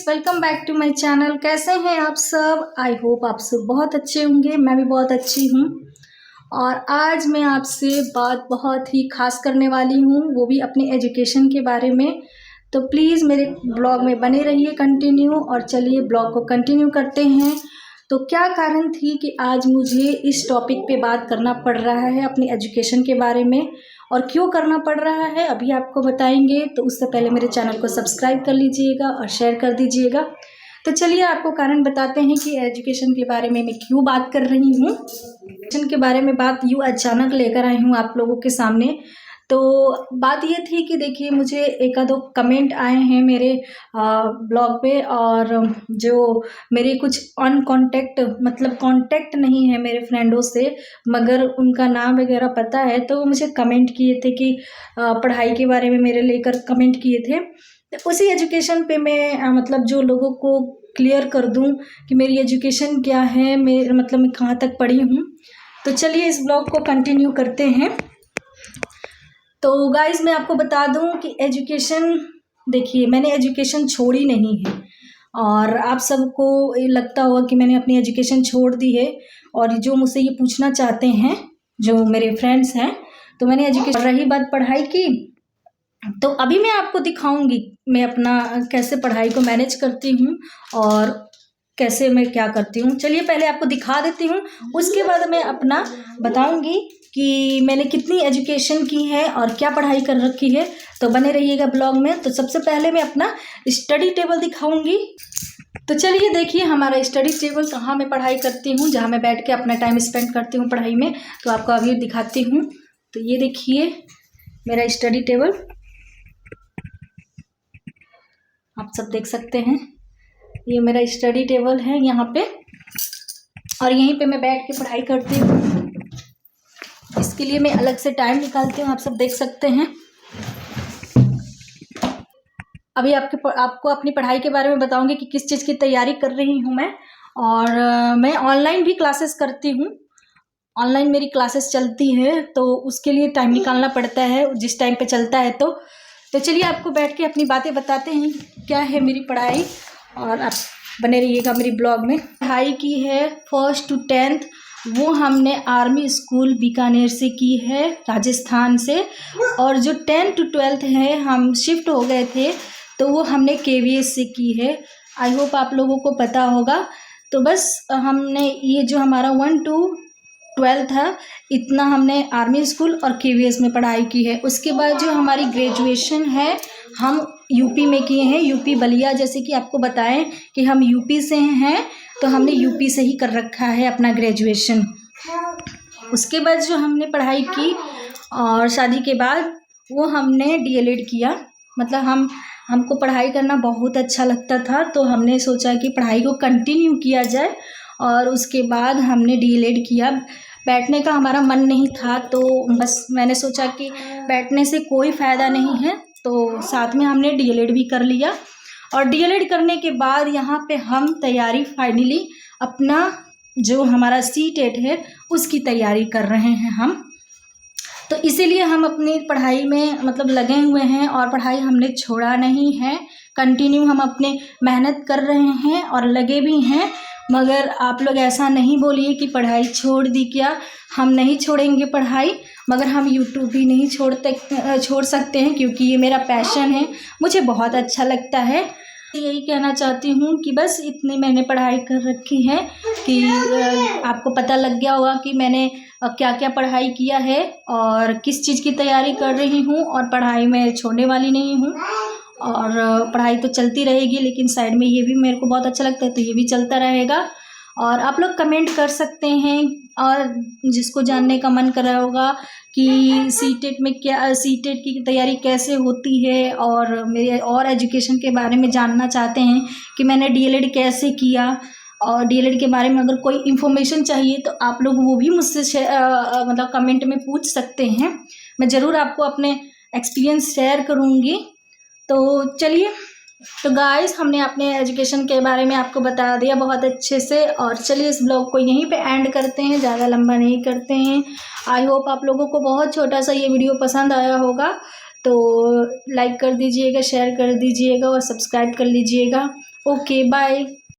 Welcome back to my channel. कैसे हैं आप सब? आई होप आप सब बहुत अच्छे होंगे। मैं भी बहुत अच्छी हूँ। और आज मैं आपसे बात बहुत ही खास करने वाली हूँ, वो भी अपने एजुकेशन के बारे में। तो प्लीज़ मेरे ब्लॉग में बने रहिए कंटिन्यू। और चलिए ब्लॉग को कंटिन्यू करते हैं। तो क्या कारण थी कि आज मुझे इस टॉपिक पे बात करना पड़ रहा है अपनी एजुकेशन के बारे में, और क्यों करना पड़ रहा है अभी आपको बताएंगे। तो उससे पहले मेरे चैनल को सब्सक्राइब कर लीजिएगा और शेयर कर दीजिएगा। तो चलिए आपको कारण बताते हैं कि एजुकेशन के बारे में मैं क्यों बात कर रही हूँ। एजुकेशन के बारे में बात यूँ अचानक लेकर आई हूँ आप लोगों के सामने। तो बात ये थी कि देखिए, मुझे एक आधो कमेंट आए हैं मेरे ब्लॉग पे, और जो मेरे कुछ मतलब कांटेक्ट नहीं है मेरे फ्रेंडों से, मगर उनका नाम वगैरह पता है। तो वो मुझे कमेंट किए थे कि पढ़ाई के बारे में मेरे लेकर कमेंट किए थे। तो उसी एजुकेशन पे मैं मतलब जो लोगों को क्लियर कर दूं कि मेरी एजुकेशन क्या है, मैं कहाँ तक पढ़ी हूँ। तो चलिए इस ब्लॉग को कंटिन्यू करते हैं। तो गाइस, मैं आपको बता दूं कि एजुकेशन, देखिए मैंने एजुकेशन छोड़ी नहीं है। और आप सबको ये लगता होगा कि मैंने अपनी एजुकेशन छोड़ दी है। और जो मुझसे ये पूछना चाहते हैं जो मेरे फ्रेंड्स हैं, तो मैंने एजुकेशन, रही बात पढ़ाई की, तो अभी मैं आपको दिखाऊंगी मैं अपना कैसे पढ़ाई को मैनेज करती हूँ और कैसे मैं क्या करती हूँ। चलिए पहले आपको दिखा देती हूँ, उसके बाद मैं अपना बताऊंगी कि मैंने कितनी एजुकेशन की है और क्या पढ़ाई कर रखी है। तो बने रहिएगा ब्लॉग में। तो सबसे पहले मैं अपना स्टडी टेबल दिखाऊंगी। तो चलिए देखिए हमारा स्टडी टेबल, कहाँ मैं पढ़ाई करती हूँ, जहाँ मैं बैठ के अपना टाइम स्पेंड करती हूँ पढ़ाई में। तो आपको अभी दिखाती हूँ। तो ये देखिए मेरा स्टडी टेबल, आप सब देख सकते हैं। ये मेरा स्टडी टेबल है यहाँ पे, और यहीं पे मैं बैठ के पढ़ाई करती हूँ। इसके लिए मैं अलग से टाइम निकालती हूँ, आप सब देख सकते हैं। अभी आपको अपनी पढ़ाई के बारे में बताऊंगी कि किस चीज़ की तैयारी कर रही हूँ मैं। और मैं ऑनलाइन भी क्लासेस करती हूँ। ऑनलाइन मेरी क्लासेस चलती है, तो उसके लिए टाइम निकालना पड़ता है जिस टाइम पे चलता है। तो चलिए आपको बैठ के अपनी बातें बताते हैं क्या है मेरी पढ़ाई, और आप बने रहिएगा मेरी ब्लॉग में। पढ़ाई की है 1st to 10th, वो हमने आर्मी स्कूल बीकानेर से की है, राजस्थान से। और जो 10th to 12th है, हम शिफ्ट हो गए थे, तो वो हमने KVS से की है। आई होप आप लोगों को पता होगा। तो बस हमने ये जो हमारा 1 to 12 था, इतना हमने आर्मी स्कूल और KVS में पढ़ाई की है। उसके बाद जो हमारी ग्रेजुएशन है, हम यूपी में किए हैं, यूपी बलिया। जैसे कि आपको बताएं कि हम यूपी से हैं, तो हमने यूपी से ही कर रखा है अपना ग्रेजुएशन। उसके बाद जो हमने पढ़ाई की और शादी के बाद, वो हमने DLED किया। मतलब हमको पढ़ाई करना बहुत अच्छा लगता था, तो हमने सोचा कि पढ़ाई को कंटिन्यू किया जाए। और उसके बाद हमने DLED किया। बैठने का हमारा मन नहीं था, तो बस मैंने सोचा कि बैठने से कोई फ़ायदा नहीं है, तो साथ में हमने DLED भी कर लिया। और DLED करने के बाद यहाँ पे हम तैयारी फाइनली अपना जो हमारा CTET है उसकी तैयारी कर रहे हैं हम। तो इसीलिए हम अपनी पढ़ाई में मतलब लगे हुए हैं, और पढ़ाई हमने छोड़ा नहीं है। कंटिन्यू हम अपने मेहनत कर रहे हैं और लगे भी हैं। मगर आप लोग ऐसा नहीं बोलिए कि पढ़ाई छोड़ दी क्या। हम नहीं छोड़ेंगे पढ़ाई, मगर हम यूट्यूब भी नहीं छोड़ सकते हैं, क्योंकि ये मेरा पैशन है, मुझे बहुत अच्छा लगता है। यही कहना चाहती हूँ कि बस इतनी मैंने पढ़ाई कर रखी है कि आपको पता लग गया होगा कि मैंने क्या क्या पढ़ाई किया है और किस चीज़ की तैयारी कर रही हूँ। और पढ़ाई में छोड़ने वाली नहीं हूँ, और पढ़ाई तो चलती रहेगी, लेकिन साइड में ये भी मेरे को बहुत अच्छा लगता है, तो ये भी चलता रहेगा। और आप लोग कमेंट कर सकते हैं, और जिसको जानने का मन कर रहा होगा कि CTET की तैयारी कैसे होती है, और मेरे और एजुकेशन के बारे में जानना चाहते हैं कि मैंने DLED कैसे किया, और DLED के बारे में अगर कोई इन्फॉर्मेशन चाहिए, तो आप लोग वो भी मुझसे मतलब कमेंट में पूछ सकते हैं। मैं ज़रूर आपको अपने एक्सपीरियंस शेयर करूँगी। तो चलिए, तो गाइस, हमने अपने एजुकेशन के बारे में आपको बता दिया बहुत अच्छे से। और चलिए इस ब्लॉग को यहीं पे एंड करते हैं, ज़्यादा लंबा नहीं करते हैं। आई होप आप लोगों को बहुत छोटा सा ये वीडियो पसंद आया होगा। तो लाइक कर दीजिएगा, शेयर कर दीजिएगा और सब्सक्राइब कर लीजिएगा। Okay bye.